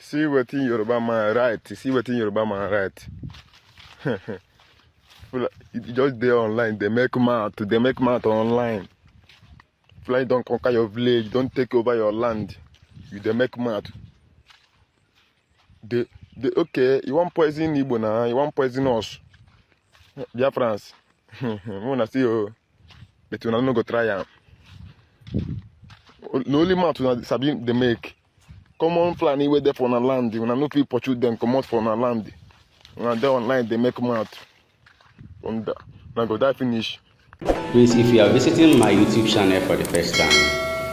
See what in Yoruba man right. See what in Yoruba man right. You just there online. They make mouth online. Fulani don't conquer your village. Don't take over your land. They make mouth. Okay. You want poison Igbo now? You want poison us? Dear France. I wanna see you, but you not go try am. No only mouth you sabi they make. Common Fulani wey there for na land. When I no fit pursue them, come out for na land. When I dey online, they make mouth. And I go die finish. Please, if you are visiting my YouTube channel for the first time,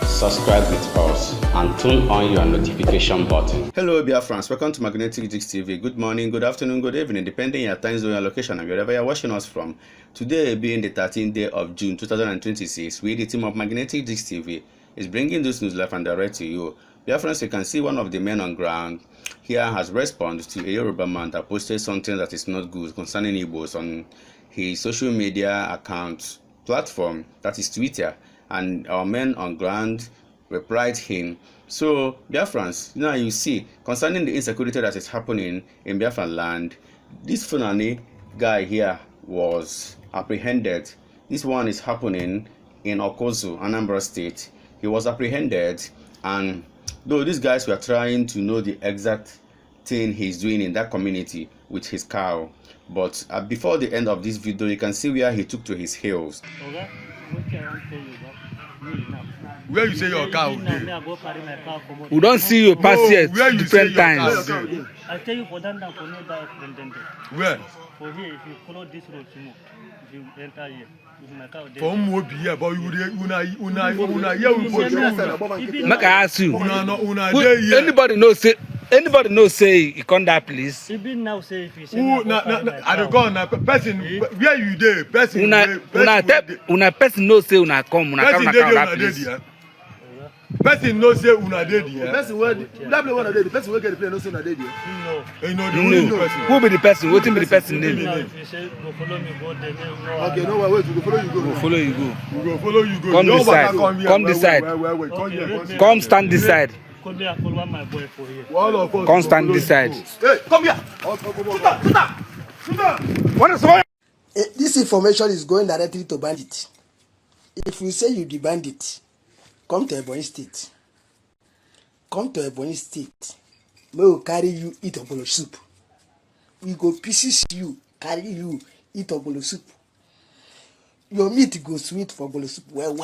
subscribe with us and turn on your notification button. Hello, dear friends. Welcome to Magnetic Gist TV. Good morning, good afternoon, good evening, depending on your time zone and location and wherever you're watching us from. Today, being the 13th day of June 2026, we, the team of Magnetic Gist TV, is bringing this news live and direct to you. Dear friends, you can see one of the men on ground here has responded to a Yoruba man that posted something that is not good concerning Igbos on his social media account platform, that is Twitter, and our men on ground replied him. So, Biafrans, now you see, concerning the insecurity that is happening in Biafran land, this Fulani guy here was apprehended. This one is happening in Akwuzu, Anambra State. He was apprehended, and though these guys were trying to know the exact thing he's doing in that community with his cow, but before the end of this video, you can see where he took to his heels. Where you say your cow? We don't see you pass here different times. I tell you for that for no that Where? For here, if you follow this road, if you enter here, my cow there. For whom be here, but you Make I ask you. Anybody know say he come that place? Even now say if you say I don't go now. Person where you there? Person una person know say una come una come that place. Person no say una dey there. Person where that place one dey. The person wey get the place no say una dey there. No. Who be the person? What be the person name? If you say go follow me, go there. Okay, no wait. We go follow you go. We follow you go. We go follow you go. Come this side. Come this side. Come stand this side. Come here, follow my boy for here. All of us. Come stand this side. Hey, come here. What is wrong? This information is going directly to Bandit. If you say you the bandit, come to Ebonyi State. Come to Ebonyi State. We will carry you eat ogbono soup. We go pieces you, carry you eat ogbono soup. Your meat go sweet for ogbono soup well.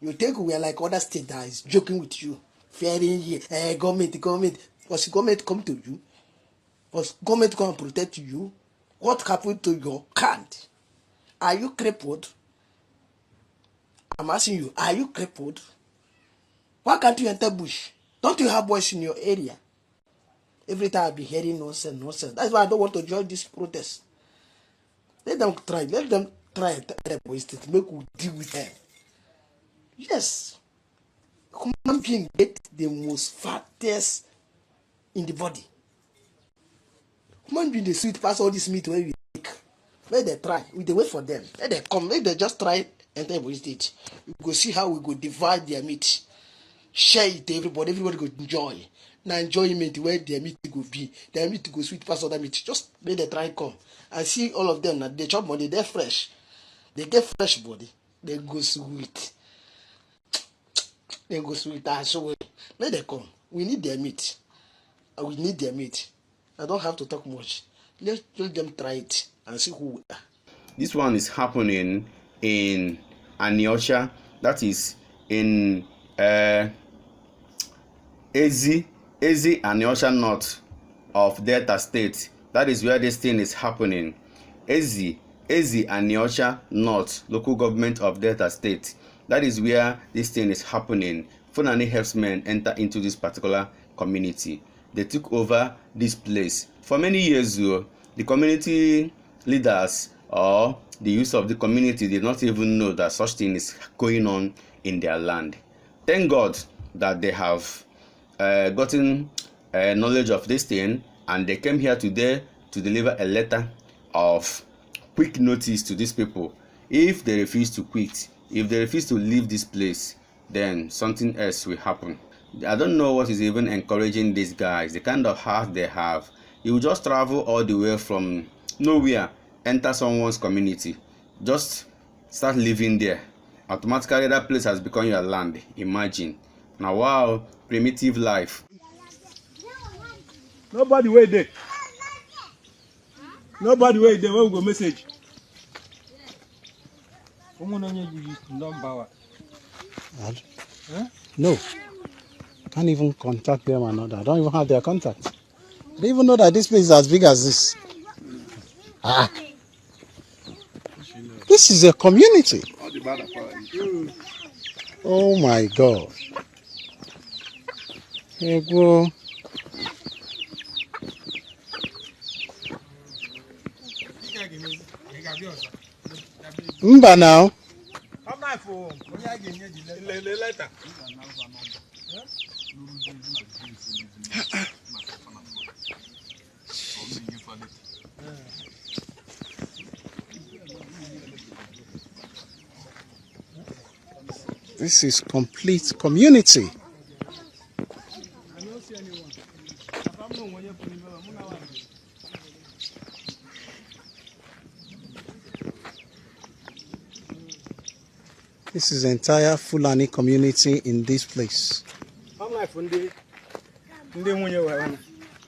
You think we are like other state that is joking with you. Fearing you, government. Was government come to you? Was government come and protect you? What happened to your hand? Are you crippled? I'm asking you, are you crippled? Why can't you enter bush? Don't you have boys in your area? Every time I'll be hearing nonsense. That's why I don't want to join this protest. Let them try and make we deal with them. Yes. Human being get the most fattest in the body. Human being the sweet pass all this meat where we take. Let them try. We dey wait for them. Let them come. Let them just try enter Ebonyi State. We go see how we go divide their meat. Share it to everybody. Everybody go enjoy. Now enjoyment where their meat go be. Their meat go sweet pass other meat. Just let them try come. And see all of them. Now they chop money. They're fresh. They get fresh body. They go sweet. They go sweet. So let them come. We need their meat. We need their meat. I don't have to talk much. Let them try it and see who we are. This one is happening in Aniocha, that is in Ezi Aniocha North of Delta State. That is where this thing is happening. Ezi Aniocha North, local government of Delta State. That is where this thing is happening. Fulani herdsmen enter into this particular community. They took over this place. For many years, the community leaders or the youth of the community did not even know that such thing is going on in their land. Thank God that they have gotten knowledge of this thing, and they came here today to deliver a letter of quick notice to these people. If they refuse to quit, if they refuse to leave this place, then something else will happen. I don't know what is even encouraging these guys, the kind of heart they have. You just travel all the way from nowhere, enter someone's community, just start living there. Automatically that place has become your land. Imagine. Now wow, primitive life. Nobody wait there. Nobody wait there. Where we go message? No. I can't even contact them or not. I don't even have their contact. I don't even know that this place is as big as this. Ah. This is a community. Oh my God. Hey, bro. Mba now. This is complete community. This is entire Fulani community in this place.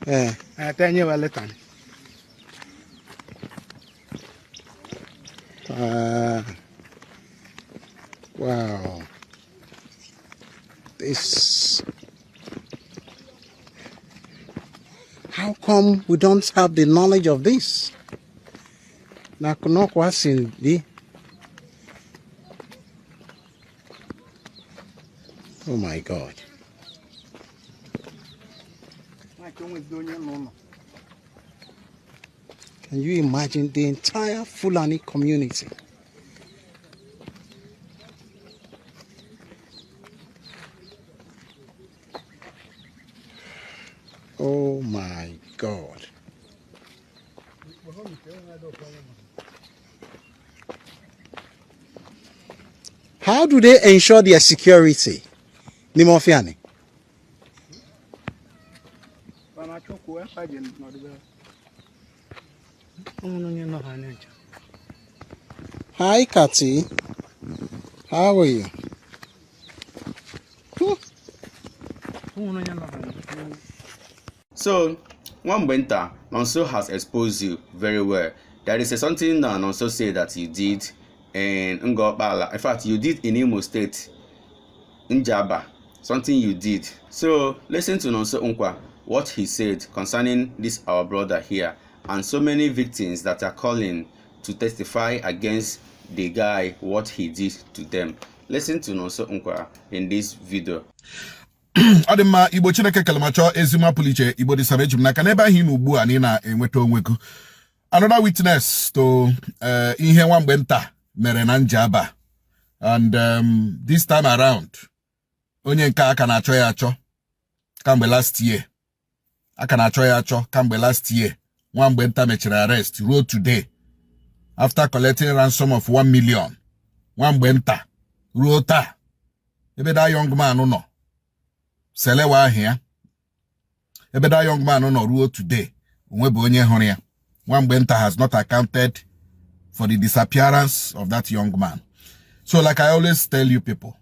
Yeah. Wow. This. How come we don't have the knowledge of this? Oh my God. Can you imagine the entire Fulani community? Oh my God. How do they ensure their security? Nimofiani. Hi, Kati. How are you? So, Wambenta, Nonso has exposed you very well. There is something that Nonso said that you did in Ngobala. In fact, you did in Imo State, in Jaba. Something you did. So, listen to Nonso Unkwa, what he said concerning this our brother here, and so many victims that are calling to testify against the guy, what he did to them. Listen to Nonso Unkwa in this video. Adema Igbo Chineke Kalamacho Ezima Puliche Igbo di Savage na kaneba hinu ugbu a na enweta onweku. Another witness to ihe nwamgbe nta mere na Njaba, and this time around onye nke aka na achọ ya achọ kamgbe last year, aka na achọ ya achọ kamgbe last year, nwamgbe nta mechiri arrest ruo today after collecting ransom of 1 million. Nwamgbe nta ruo taa ebe da young man no Selewa here. Ebe that young man on ruo today. Nwamgbe nta has not accounted for the disappearance of that young man. So like I always tell you people,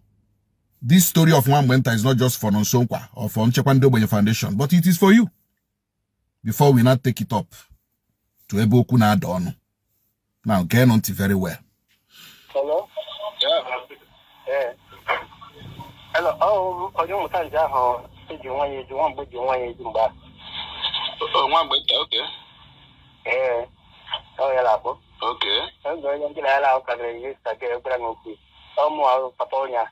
this story of Nwamgbe nta is not just for Nonsonkwa or for Nchekwando Ogbenye Foundation, but it is for you. Before we not take it up to Eboku na Adonu. Now get on to very well. Hello? Yeah. Hello, oh, you can tell how you want you want, but you want you to buy. One bit, okay. Yeah. Oh, yeah, okay. I'm going to allow you to get a brand new piece. Oh, more Patonia.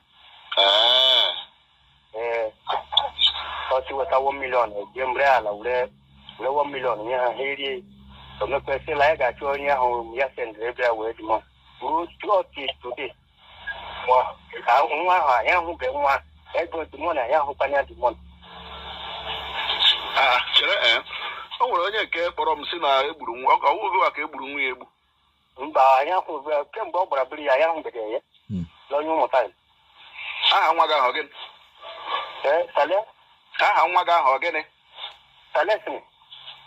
Yeah. But you was a 1 million, Jimbrella, 1 million, yeah, here. So, no question like I told you home, yes, and every way more. Good to today. I am who get one. I go to one. I am who can have one. Oh, well, I care for Sina, I will go a cable. But I am who can probably I am the day. No more time. I want to again. Saleh? Aha nwa gị ahụ ọ gịnị? Saleh sị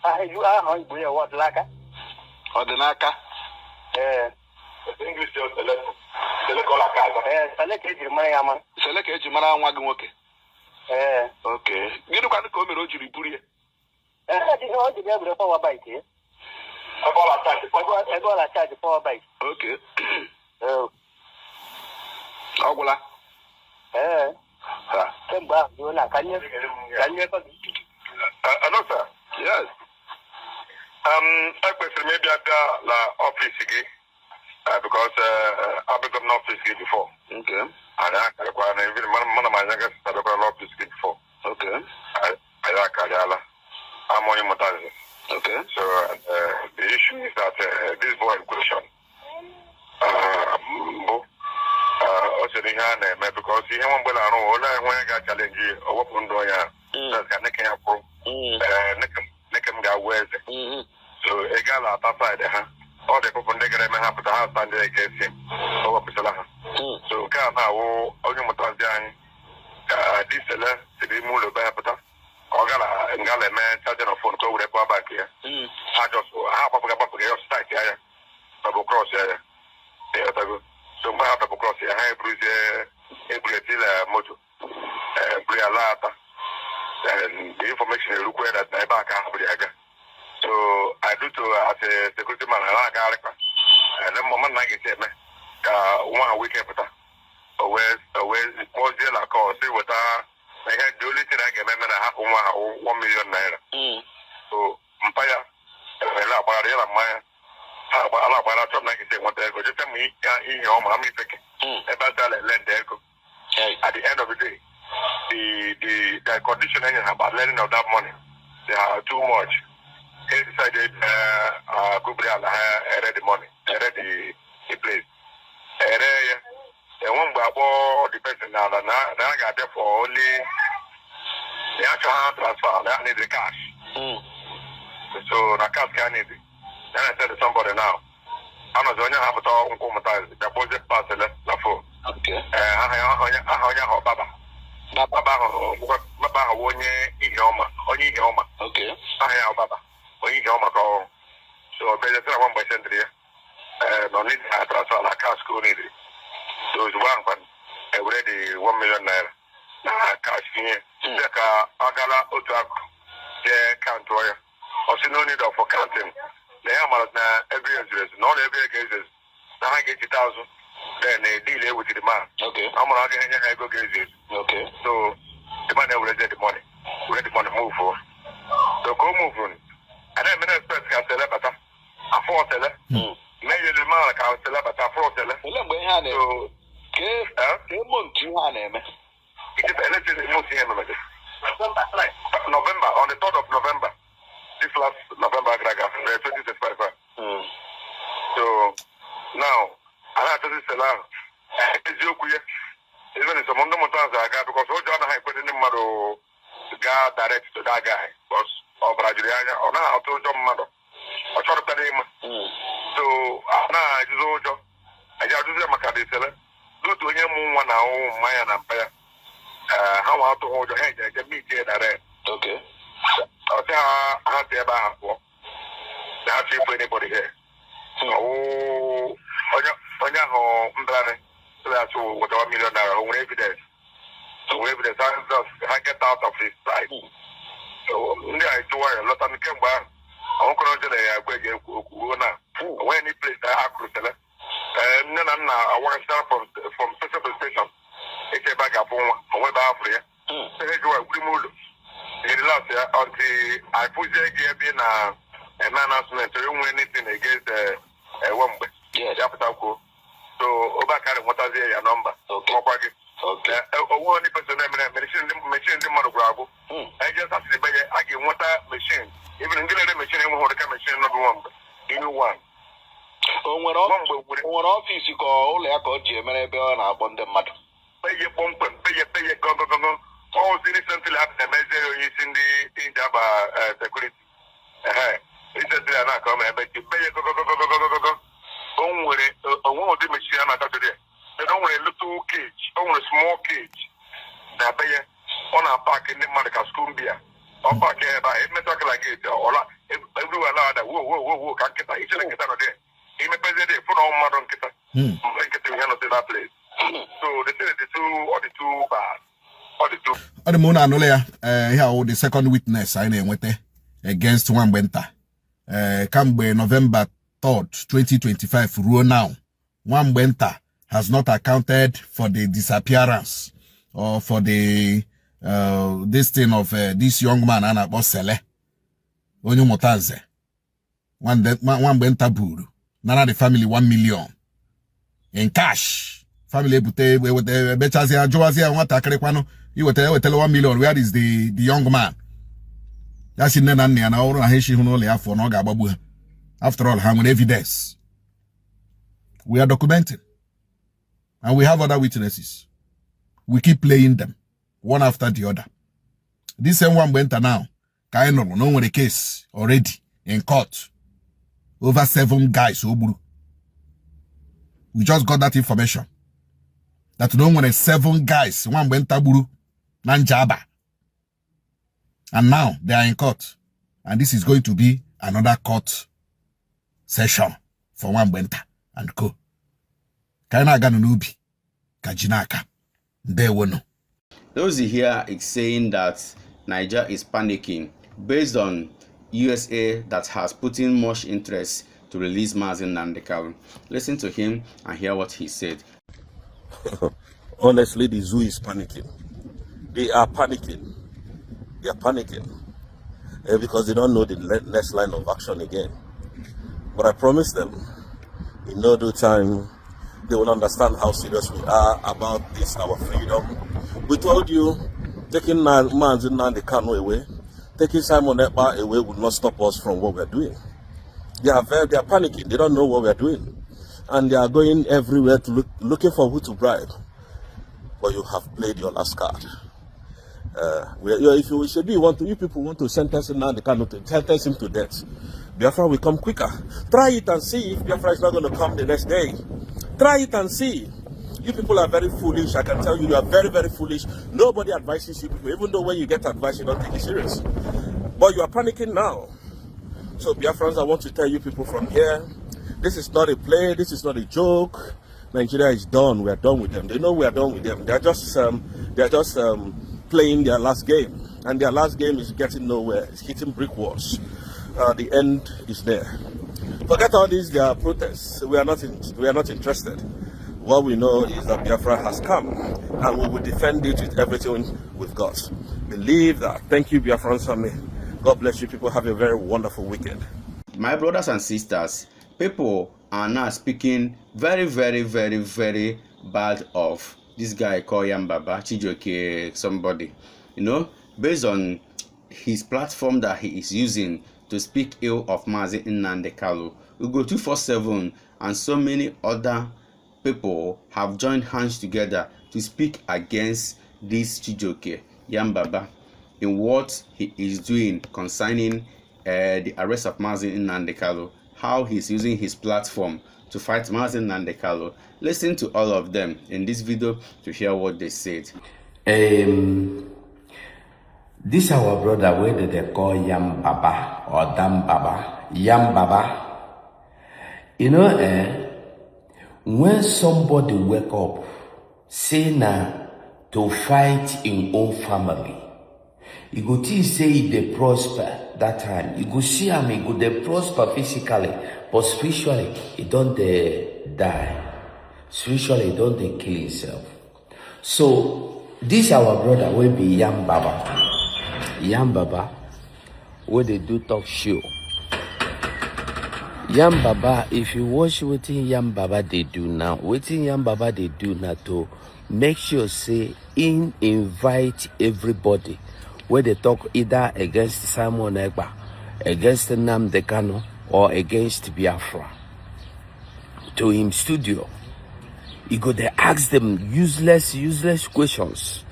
aha Igbo ya ọdịnaka. Ọdịnaka? English Saleh ka ọ laka aza. Saleh ka ejiri mara ya ma. Saleh ka eji mara nwa gị nwoke? Okay. Gịnị kwanụ ka o mere o jiri buru ya? Ọ ji bịa power bike ya. Ebe ọ na-achaji power bike. Okay. Ọ gwụla? Kemgbe ahụ ruo na ka nye Hello, sir. Yes. Ekwesịrị m ịbịa bịa na ọfịs gị because abịago m n'ọfịs gị before. Okay. Anyị akarịkwa na even mana m anya gasị abịakwara n'ọfịs gị before. Okay. Anyị akarịala. I'm only Motazi. Okay. So the issue is that this boy in question, also the hand, because he won't be around, when I got challenge or what do ya? That's a neck and pro. Neck and go where's it? So a gal outside, all the people negative have to have standing against him. So can now only Motazi, this seller, the Mulu Bapata. Ogala ngale me charge no phone ko we kwa back here. I just half of the start here. Double cross here. So my double cross here. I bruise till moto. Brialata. And the information you require that I back have the so I do to as a security man and then moment like it me 1 week after. Always was there like say what I had the only thing I can remember I have 1 million naira. So Mpaya, Barriera Maya, Alabama, like I say, what they go just tell me in your mommy picking about that land there. At the end of the day, the conditioning about lending of that money, they are too much. They decided Gabriel had the money, had the place. And one about the person now that I got there for only the actual hand transfer. That need the cash. So the cash can need it. Then I said to somebody now, I'm not going to have to talk the budget pass the phone. Okay. Baba. Baba, only Yoma. Okay. I have Baba. Only Yoma call. So there's 1% here. No need to transfer the cash go need it. So it's already 1 million naira. Cash here. Agala Otaku. There can't wire. Also no need for counting. They are every year, not every cases. Now I get 1,000. Then they deal with the man. Okay. I'm not getting a go get it. Okay. So the man will get the money. Where the money move for. So go move on. And then minute express can sell it better. A 4 seller. Maybe the man can sell it better 4 seller. So November, on the 3rd of November, this last November, 2025. So now, I have to say, even if some of them because all John I put in the model, the guy direct to that guy, because of Brasilia, or now I told John Mother. I try to tell him. So now I just old job. I just do my card seller. Do to him 1 hour, my and Empire. How to hold your head, I can meet you direct. Okay. I'll say I have to about that's it for anybody here. Oh, on your home, so that's what $1 million home evidence. So evidence I get out of his side. So I do a lot of them back. I won't go to the when he plays the Akwuzu. And then I want to start from special station. It's a bag of one Africa. So they go a move in the last year until I put the an announcement to do anything against a woman. Yes, so Obaka, what are your number? Okay. Okay. One person machine the model grab. I just have to buy I can water machine. Even get a machine who can machine not one. Anyone. When office you call like a Gemini on upon the mud. Pay your pump and pay your go. All the recently happened a measure is in the Yanbaba security. Recently I not come and bet you pay your go. Don't worry, I won't do machine today. They don't want a little cage, only a small cage. Now pay on a park in the Monica Scumbia. On park here by Metaclagate or everywhere that whoa, can't get each other there. He may present it for all modern kita. That place. So the two bad. Ọ dị mụ na anụla ya here the second witness anyị na-enweta against Nwambenta kamgbe November 3rd 2025 ruo now Nwambenta has not accounted for the disappearance or for the this thing of this young man a na-akpọ Sele onye Mutanze. Nwambenta buru nara the family 1 million in cash. Family ebute bechazi ajowazi nwata akịrịkwanụ iwetele 1 million. Where is the young man? That's in nne na ọrụ na ha eshi hụ n'ụlọ ya afọ na ọ ga-agbagbu ha. After all, ha nwere evidence. We are documenting. And we have other witnesses. We keep playing them one after the other. This same one went now. No one a case already in court. Over 7 guys. We just got that information. That no one 7 guys. One went taburu. Nanjaba. And now they are in court. And this is going to be another court session for Nwambenta and co. Kaina Ganunubi. Kajinaka. They will know. Those here is saying that Niger is panicking based on USA that has put in much interest to release Mazi Nnamdi Kanu. Listen to him and hear what he said. Honestly, the zoo is panicking. They are panicking. They are panicking because they don't know the next line of action again. But I promise them, in no due time, they will understand how serious we are about this, our freedom. We told you, taking Mazi Nnamdi Kanu away, taking Simon Ekpa away would not stop us from what we're doing. They are panicking. They don't know what we're doing. And they are going everywhere to looking for who to bribe. But you have played your last card. If you people want to sentence Nnamdi Kanu to sentence him to death, Biafra will come quicker. Try it and see if Biafra is not going to come the next day. Try it and see. You people are very foolish. I can tell you, you are very, very foolish. Nobody advises you people, even though when you get advice, you don't take it serious. But you are panicking now. So Biafrans, I want to tell you people from here, this is not a play, this is not a joke. Nigeria is done. We are done with them. They know we are done with them. They are just playing their last game, and their last game is getting nowhere. It's hitting brick walls. The end is there. Forget all these their protests. We are not interested. What we know is that Biafra has come, and we will defend it with everything we've got. Believe that. Thank you, Biafran Sami. God bless you. People have a very wonderful weekend. My brothers and sisters, people are now speaking very, very, very, very bad of this guy called Yanbaba, Chijioke, somebody, based on his platform that he is using to speak ill of Mazi Nnamdi Kanu. Ugo 247 and so many other people have joined hands together to speak against this Chijioke, Yanbaba, in what he is doing concerning the arrest of Mazi Nnamdi Kanu, how he's using his platform to fight Mazi Nnamdi Kanu. Listen to all of them in this video to hear what they said. This our brother, where they call Yanbaba or Dambaba, Yanbaba. When somebody wake up, say now to fight in own family, you go to say they prosper that time. You go see him, you go they prosper physically, but spiritually, he don't die. Spiritually, he don't kill himself. So this our brother will be Yanbaba. Yanbaba, where they do talk show. Yanbaba, if you watch what Yanbaba they do now, what Yanbaba they do now to make sure say invite everybody where they talk either against Simon Ekpa, against Nnamdi Kanu, or against Biafra to him studio. You go they ask them useless questions.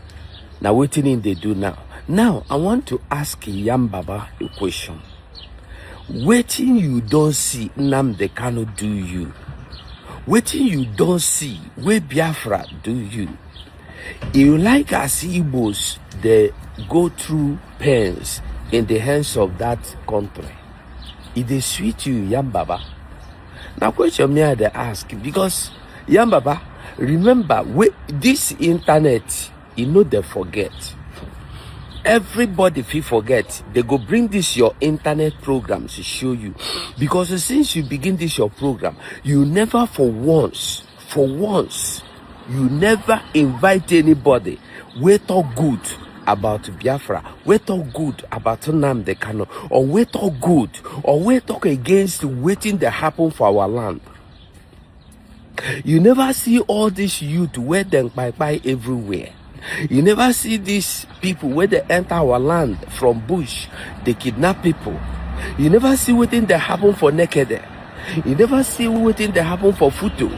Now what thing they do now? Now I want to ask Yanbaba a question. Waiting you don't see Nnamdi Kanu do you. Waiting you don't see where Biafra do you. You like as Igbos, they go through pains in the hands of that country. It is sweet you, Yanbaba. Now question me I ask, because Yanbaba, remember, this internet, you know they forget. Everybody feel forget. They go bring this your internet programs to show you. Because since you begin this your program, you never for once, you never invite anybody. We talk good about Biafra. We talk good about Nnamdi Kanu. Or we talk good. Or we talk against waiting that happen for our land. You never see all this youth where them bye everywhere. You never see these people where they enter our land from bush, they kidnap people. You never see what thing that happen for naked. You never see what thing that happen for Futo.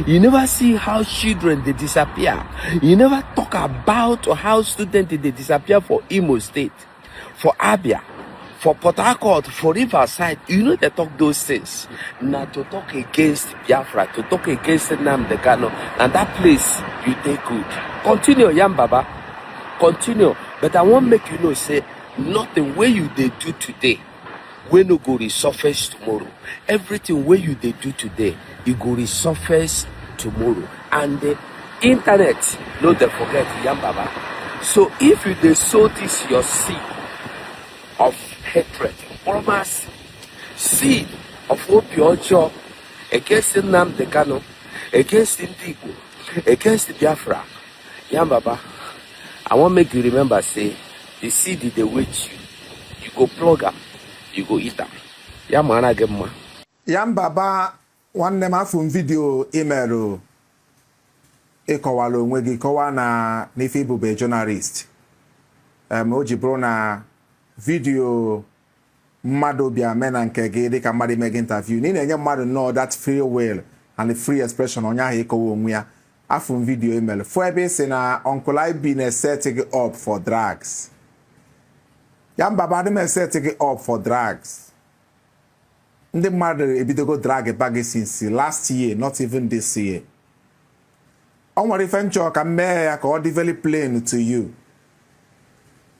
You never see how children they disappear. You never talk about how students they disappear for Imo State, for Abia, for Port Harcourt, for Riverside. You know they talk those things. Now to talk against Biafra, to talk against Nnamdi Kanu, and that place you take good. Continue, Yanbaba. Continue. But I want to make you know, say, nothing where you they do today, we no go resurface tomorrow. Everything where you they do today, you go resurface tomorrow. And the internet, no they forget, Yanbaba. So if you they sow this your seed of hatred, promise, seed of opioid against Nnamdi Kanu, against Igbo, against Biafra, Yanbaba, I want to make you remember, say, the seed they wait you. You go plug them, you go eat them. Yanbaba, one name after video email ịkọwala onwe gị kọwa na n'ife ibube journalist. Ojibro na video mmadụ bịa mena nke gị dịka mmadụ ime gị interview. Ni na-enye mmadụ know that free will and the free expression onye ahụ ịkọwa onwe ya. After video email for ebe say na Uncle I been setting up for drugs. Yanbaba dem setting up for drugs. Ndị mmadụ ebidogo drag bag since last year, not even this year. On nwere ife nchọ ka mee ya ka ọ dị very plain to you.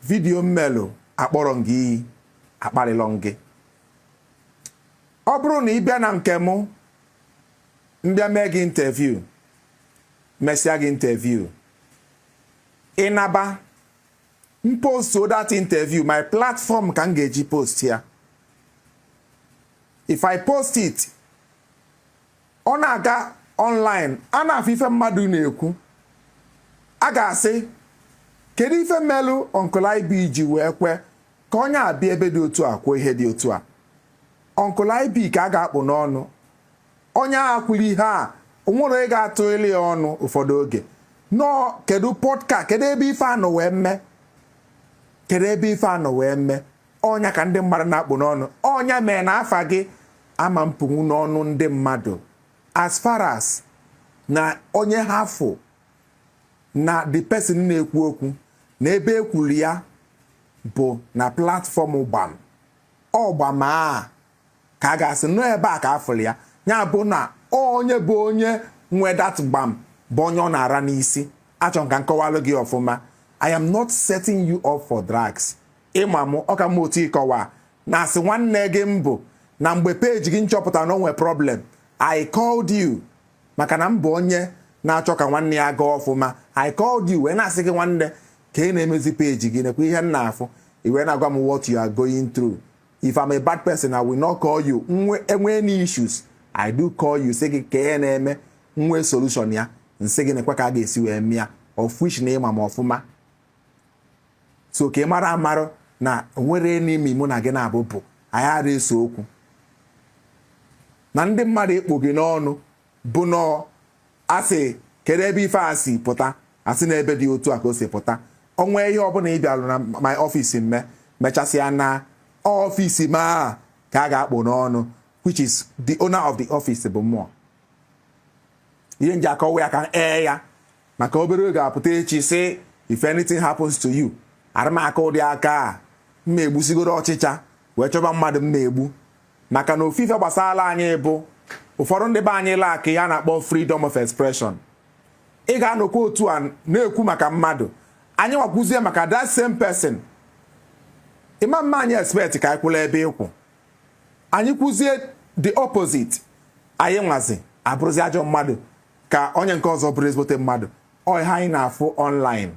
Video melo akpọrọ gị akparịlọ gị. Ọ bụrụ na ị bịa na nke mụ mbịa mee gị interview, mesia gị interview, ịnaba post so that interview, my platform ka m ga-eji post ya. If I post it, ọ na-aga online, a na-afụ ife mmadụ na-ekwu, a ga-asị kedu ife melu Uncle IB ji wee kwe ka onye abịa ebe dị otu a kwuo ihe dị otu a. Uncle IB ka a ga-akpụ n'ọnụ, onye a kwuru ihe a onwere ga-atụ ile ya ọnụ ụfọdụ oge. No, kedu podcast, kedu ebe ife anọ wee mme, kedu ebe ife anọ wee mme. Onya ka ndị mmadụ na-akpụ n'ọnụ, onya mee na afa gị ama mpunwu n'ọnụ ndị mmadụ. As far as na onye hafụ na the person na-ekwu okwu na ebe ekwuru ya bụ na platform gbam, ọgbama ka a ga-asị nọ ebe a ka afụrụ ya, ya bụ na onye bụ onye nwe that gbam bụ onye ọ na-ara n'isi. Achọ ka nkọwalụ gị ọfụma, I am not setting you up for drugs. Ịmamụ ọka m otu ịkọwa na asị nwanne gị mbụ na mgbe page gị nchọpụta na onwe problem, I called you maka na mbụ onye na-achọ ka nwanne ya gaa ọfụma. I called you wee na-asị gị nwanne ka ị na-emezi page gị nekwa ihe nna afụ, iwe na-agwa m what you are going through. If I'm a bad person, I will not call you. Enwe any issues, I do call you, sị gị ka ị na-eme nwe solution ya, nsị gị nekwa ka a ga-esi wee mịa, of which na ịma m ọfụma. So ka ị mara amarụ na nwere n'imi mụ na gị na-abụbụ anyị ara eso okwu na ndị mmadụ ikpo gị n'ọnụ bụ nọ asị kedu ebe ife a si pụta, asị na ebe dị otu a ka o si pụta. Onwe ihe ọbụla ị bịalụ na my office mechasịa na office ma ka a ga-akpụ n'ọnụ, which is the owner of the office bụ mmụọ. Ihe nji akọwa ya ka ya maka obere oge apụta echi sị if anything happens to you, arụmaka ụdị aka mma egbusigoro ọchịcha wee chọba mmadụ mma egbu. Maka na ofufe gbasara anyị bụ ụfọdụ ndị be anyị laakị ya na-akpọ freedom of expression. ị ga-anọkwa otu a na-ekwu maka mmadụ anyị nwakwuzie maka that same person ịma mma anyị expect ka anyị kwụla ebe ịkwụ anyị kwuzie the opposite anyị nwazi abụrụzi ajọ mmadụ ka onye nke ọzọ bụrụ ezigbote mmadụ ọ ihe anyị na-afụ online.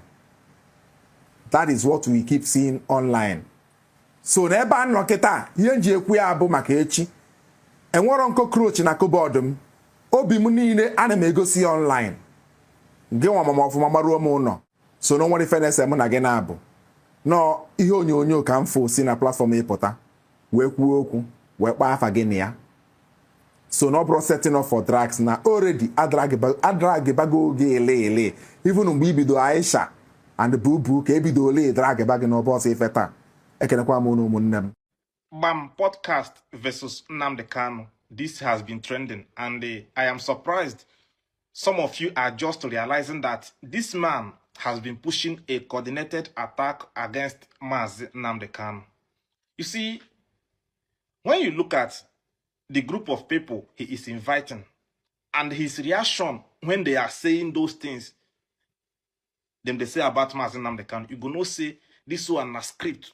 That is what we keep seeing online. So n'ebe a nọ kịta ihe nji ekwu ya bụ maka echi enwero cockroach na keyboard m obi m niile ana m egosi online gị nwa mama ọfụma maruo m ụlọ so no nwere fenese m na gị na-abụ nọ ihe onyonyo ka m fụ si na platform ịpụta wee kwuo okwu wee kpaa afa gị na ya so no bro setting up for drugs na already adrag bago oge ele even mgbe ibido Aisha and bubu ka ebido ole drag bag n'ọbọ ọsọ ife taa ekenekwa m ụmụnne m. Bam podcast versus Nnamdi Kanu. This has been trending, and I am surprised some of you are just realizing that this man has been pushing a coordinated attack against Mazi Nnamdi Kanu. You see, when you look at the group of people he is inviting and his reaction when they are saying those things, them they say about Mazi Nnamdi Kanu, you gonna say this one a script,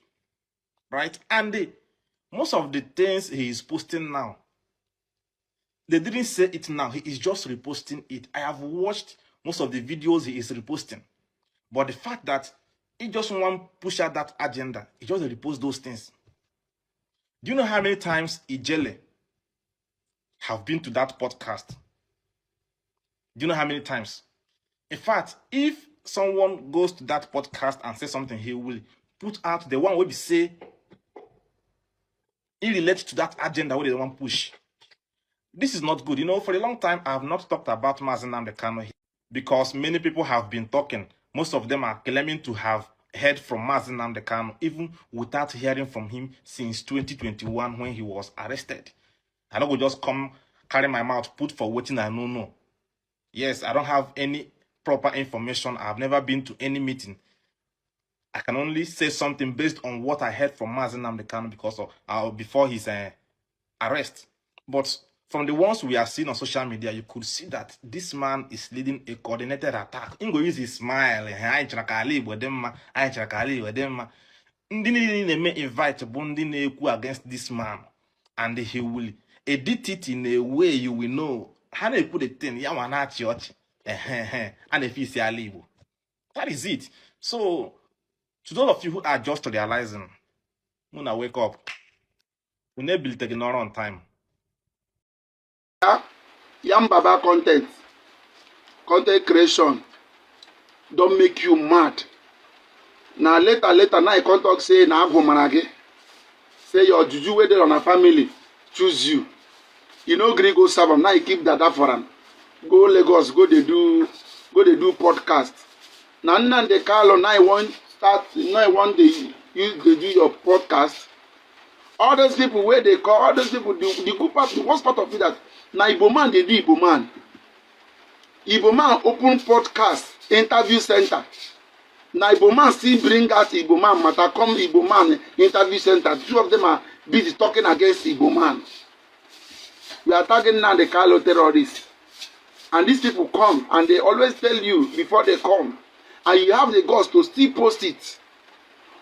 right? And most of the things he is posting now, they didn't say it now. He is just reposting it. I have watched most of the videos he is reposting. But the fact that he just want to push out that agenda, he just repost those things. Do you know how many times Ijele have been to that podcast? Do you know how many times? In fact, if someone goes to that podcast and says something, he will put out the one where we say it relates to that agenda where they want to push. This is not good. You know, for a long time, I have not talked about Mazi Nnamdi Kanu because many people have been talking. Most of them are claiming to have heard from Mazi Nnamdi Kanu, even without hearing from him since 2021 when he was arrested. I don't go just come, carry my mouth, put for waiting, I don't know. Yes, I don't have any proper information. I've never been to any meeting. I can only say something based on what I heard from Mazi Nnamdi Kanu because of before his arrest. But from the ones we are seeing on social media, you could see that this man is leading a coordinated attack. He go use his smile. Invite Bondi against this man, and he will edit it in a way you will know. How they put a thing, and if you say Alibu. That is it. So, to those of you who are just realizing, when I wake up, we need to take on time. Yanbaba content creation don't make you mad. Now later now I can't talk say na agwomanage. Say your juju waited on a family choose you. You know gree go serve now you keep that for him. Go Lagos, go they do podcast. Now Nnamdi Kanu now I want start now I want they do your podcast. All those people where they call all those people the good part, the worst part of it that now Igbo man they do Igbo man. Igbo man open podcast interview center. Now Igbo man still bring out Igbo man matter come Igbo man interview center. Two of them are busy talking against Igbo man. We are targeting Nnamdi Kanu terrorists. And these people come and they always tell you before they come. And you have the guts to still post it.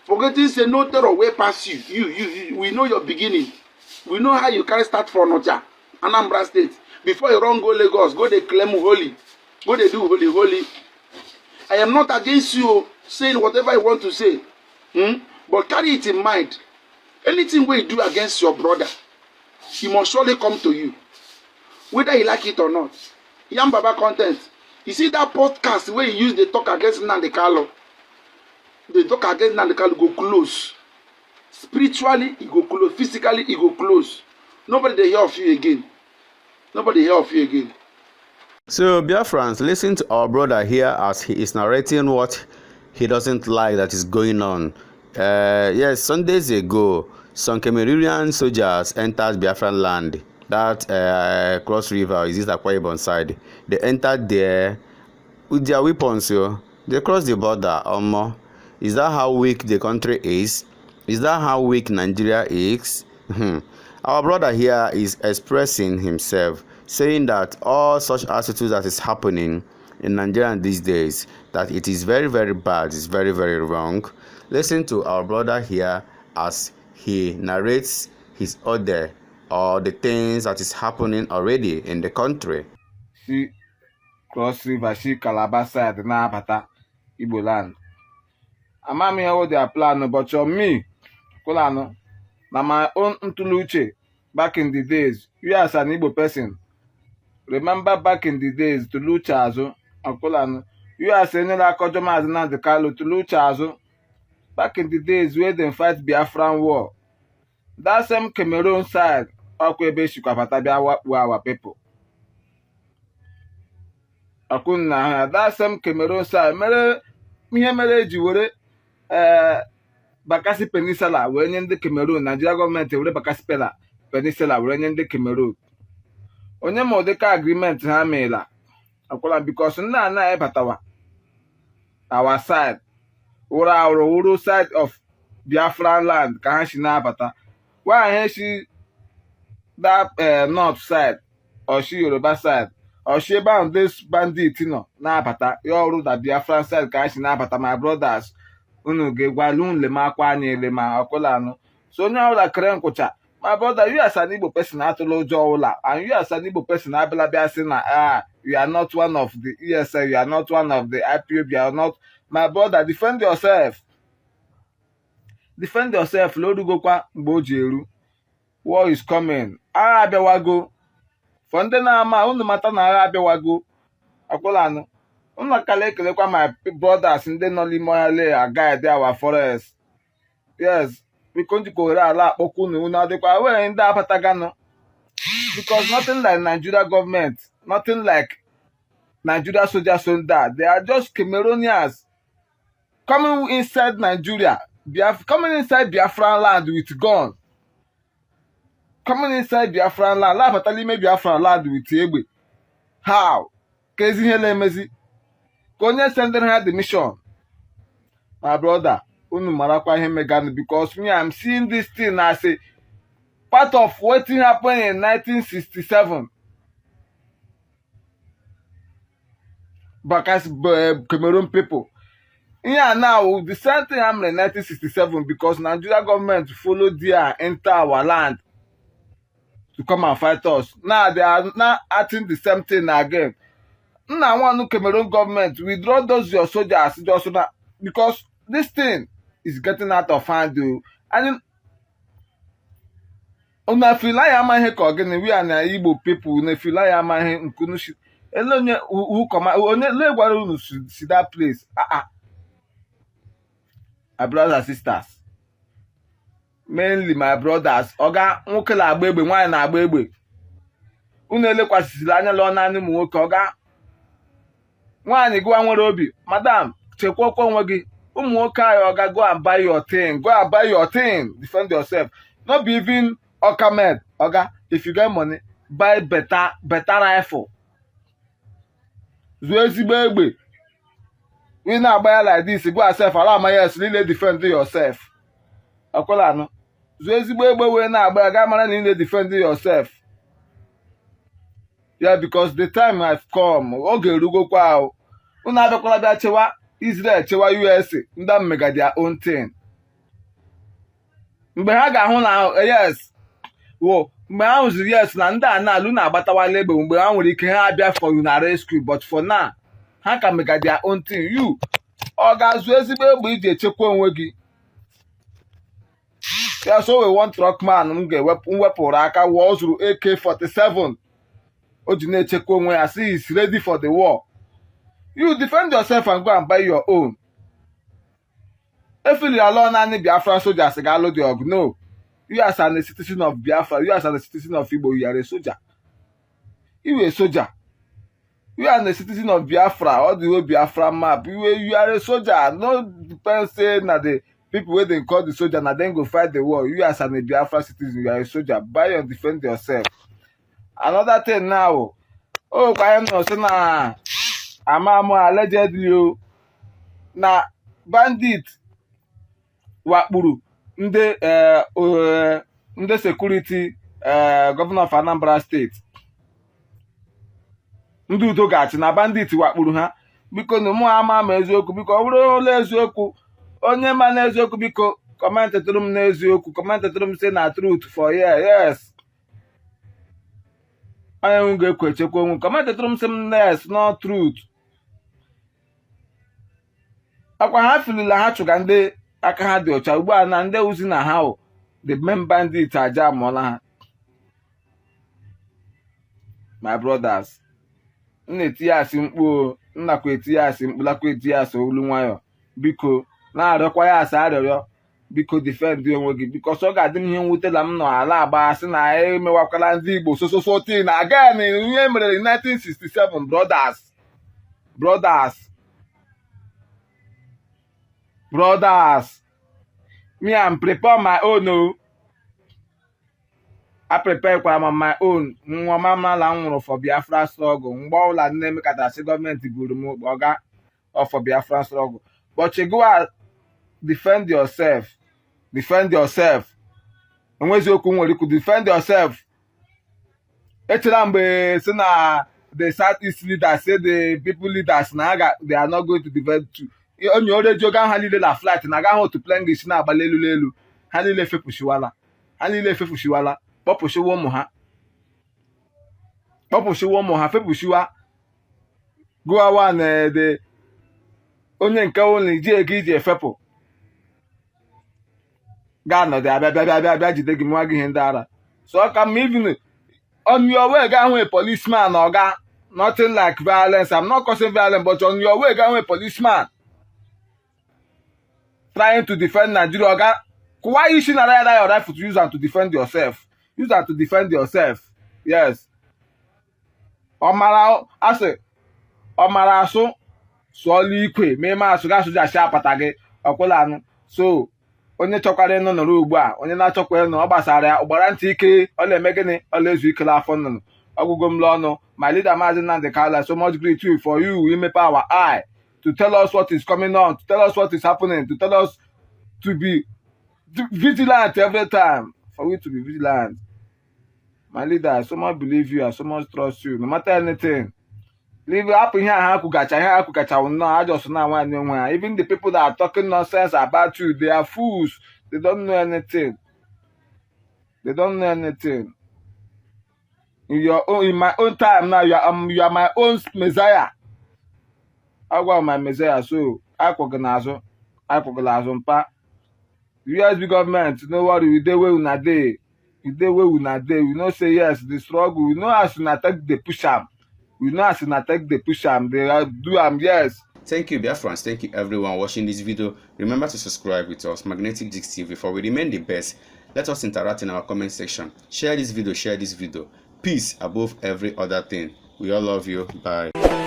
Forgetting say no terror way past you. We know your beginning. We know how you can start for Noja, Anambra State. Before you run go Lagos, go they claim holy. Go they do holy. I am not against you saying whatever you want to say. But carry it in mind. Anything we do against your brother, he must surely come to you. Whether you like it or not. Yanbaba content. You see that podcast where you use the talk against Nnamdi Kanu. The talk against Nnamdi Kanu go close. Spiritually, it go close. Physically, it go close. Nobody they hear of you again. Nobody hear of you again. So, dear friends, listen to our brother here as he is narrating what he doesn't like that is going on. Yes, some days ago, some Cameroonian soldiers entered Biafran land. That cross river is this Akwa Ibom side. They entered there with their weapons. They crossed the border. Is that how weak the country is? Is that how weak Nigeria is? Our brother here is expressing himself, saying that all such attitudes that is happening in Nigeria these days that it is very, very bad, it's very, very wrong. Listen to our brother here as he narrates his order or the things that is happening already in the country. See Cross River, see Calabar side, na-abata Igbo land. Ama m ihe their plan, but on me, Fulani, na my own ntuluche back in the days, you as an Igbo person, remember back in the days, Tuluche Azu, Fulani, you as any Akojoma Azina de Kalu, Tuluche Azu, back in the days where they fight Biafran war. That same Cameroon side, Okwebe Shukwapatabia were our people. That same Cameroon side, mere jiwere Bakassi Peninsula were in the Cameroon, Nigeria government were Bakassi Peninsula were in the Cameroon. Onye Modeka agreement ha meela. Because na ebatawa our side, or our side of Biafran land, ka ha shi na abata. Why she that north side, or she Yoruba side, or she bound this bandit, na abata. Your that Biafran side, ka ha shi na abata, my brothers. Unu gegwalun lema kwanye lema akolano. So now la krenkocha. My brother, you as an Igbo person atolo jola, and you as an Igbo person abelabia saying you are not one of the ESL, you are not one of the IPOB, you are not. My brother, defend yourself. Defend yourself. Lodu go kwa mbojeru. War is coming. Abewago. Fonde na ama unu mata na abewago. Akolano. Una kale kwa my brothers in the Nollywood a guide our forest. Yes, we continue to ala okunu una de kwa we in that patagano. Because nothing like Nigeria government, nothing like Nigeria soldiers on that. They are just Cameroonians coming inside Nigeria, coming inside Biafran land with gun. Coming inside Biafran land, la patali me Biafran land with Egbe. How? Kezi hele mezi. Konye sending her the mission. My brother, unu marakwa ihe megani, because me, I'm seeing this thing as a part of what happened in 1967. Because Cameroon people. Yeah, now the same thing happened in 1967 because Nigeria government followed there, enter our land to come and fight us. Now they are now acting the same thing again. Now one Cameroon government withdraw those your soldiers just so that, because this thing is getting out of hand, dude. And una feel like amahe ko again, we are na Igbo people, una feel like amahe nkunushi. Elonye who come onye le gwara unu see that place. My brothers and sisters. Mainly my brothers. Oga nwoke la agba egbe, nwanyị na agba egbe. Unu elekwasịsịrị anya lọ naanị ụmụ nwoke, oga nwanyị gụwa nwere obi, madam, chekwa okwu onwe gị. Ụmụ nwoke ahụ, oga, go and buy your thing. Go and buy your thing. Defend yourself. Not be even okamed. Oga, if you get money, buy better rifle. Zuo ezigbo egbe. We now buy like this, go yourself, allow my yes, really defend yourself. Akolano. Zuo ezigbo egbe we now buy, ga mara na you defend yourself. Yeah, because the time has come. Oge rugo kwa. Una abekola bia chewa Israel, chewa USA, nda mega their own thing. Mgbe ha ga-ahụ na yes. Wo, mgbe ha hụziri yes na ndị a na-alụ na-agbatawala egbe, mgbe ha nwere ike ha abịa for you na rescue, but for now, ha ka mega their own thing. You, ọ ga-azụ ezigbo egbe iji echekwa onwe gị. Ya so we one truck man m ga-ewepụrụ aka wụọ zuru AK-47. O ji na-echekwa onwe ya, see he's ready for the war. You defend yourself and go and buy your own. If you are alone and Biafran soldiers ga-alụ the ọgụ, no. You as a citizen of Biafra, you as a citizen of Igbo, you are a soldier. You are a soldier. You are a citizen of Biafra, all the way Biafra map. You are a soldier. No depends saying that the people where they call the soldier and then go fight the war. You as a Biafra citizen, you are a soldier. Buy and defend yourself. Another thing now. Oh, I am not saying Amamo allegedly na bandit wakpuru ndị security governor of Anambra State. ndị udo ga-achị na bandit wakpuru ha biko na mụ ama ma eziokwu biko ọ bụrụ ole eziokwu onye ma na eziokwu biko kọmentị tụrụ m n'eziokwu kọmentị tụrụ m sị na truth for yes onye nwe ga-ekwe echekwa onwe kọmentị tụrụ m sị m yes no truth akwa ha filila ha chụga ndị aka ha dị ọcha ugbu a na ndị uzi na ha the main bandit aja amụọla ha. My brothers, na-etinye asị mkpu nnakwa etinye asị mkpu lakwa etinye asị olu nwayọ biko na-arịọkwa ya asị arịọrịọ biko defend onwe gị biko ọ ga-adị m ihe mwutela m nọ ala agba asị na emewakwala ndị Igbo sososotin na again ihe mere 1967 brothers me am prepare my own I prepare kwa my own nwa mama la nwụrụ for Biafra struggle mgbe ọbụla nne m kachasị gọọmenti buru m ọga for Biafra struggle but you go out defend yourself enwezi okwu nwere ikwu defend yourself echela mgbe si na the Southeast leaders say the people leaders na they are not going to defend you onye oreji oge ha niile na flight na agaghị otu plane gị si na-agba elu ha niile efefushiwala kpọpụshiwa ụmụ ha fepụshiwa gụawa na ede onye nke ụlọ iji ego iji efepụ ga-anọdụ abịa jide gị nwa gị ihe ndị ara so ka m even on your way ga ahụ a policeman oga nothing like violence. I'm not causing violence, but on your way ga ahụ a policeman trying to defend Nigeria oga why you should not rather your rifle to use them to defend yourself? Use that to defend yourself. Yes. Omara aso sụọla ikwe ma ịma asụ ga-asụ ji achị apata gị ọkwụla anụ so onye chọkwara ịnụ nọrọ ugbu a onye na-achọkwa ịnụ ọ gbasara ya ụgbara ntị ike ọ na-eme gịnị ọ na-ezu ike afọ nnụnụ ọgwụgwọ m ọnụ my leader Maazị Nnamdi Kanu so much great too for you imepe our eye to tell us what is coming on, to tell us what is happening, to tell us to be vigilant every time, for we to be vigilant. My leader, I so much believe you, I so much trust you, no matter anything. Leave it up in here, I just know. Even the people that are talking nonsense about you, they are fools. They don't know anything. They don't know anything. In my own time now, you are my own Messiah. I want my Messiah, so I recognize pa. The USB government, you know what we do when day. We do when day. We know say yes, the struggle. We know as soon attack the push am. We know as soon attack the push am. They do am yes. Thank you, dear friends. Thank you, everyone watching this video. Remember to subscribe with us, Magnetic Gist TV, for we remain the best. Let us interact in our comment section. Share this video. Peace above every other thing. We all love you. Bye.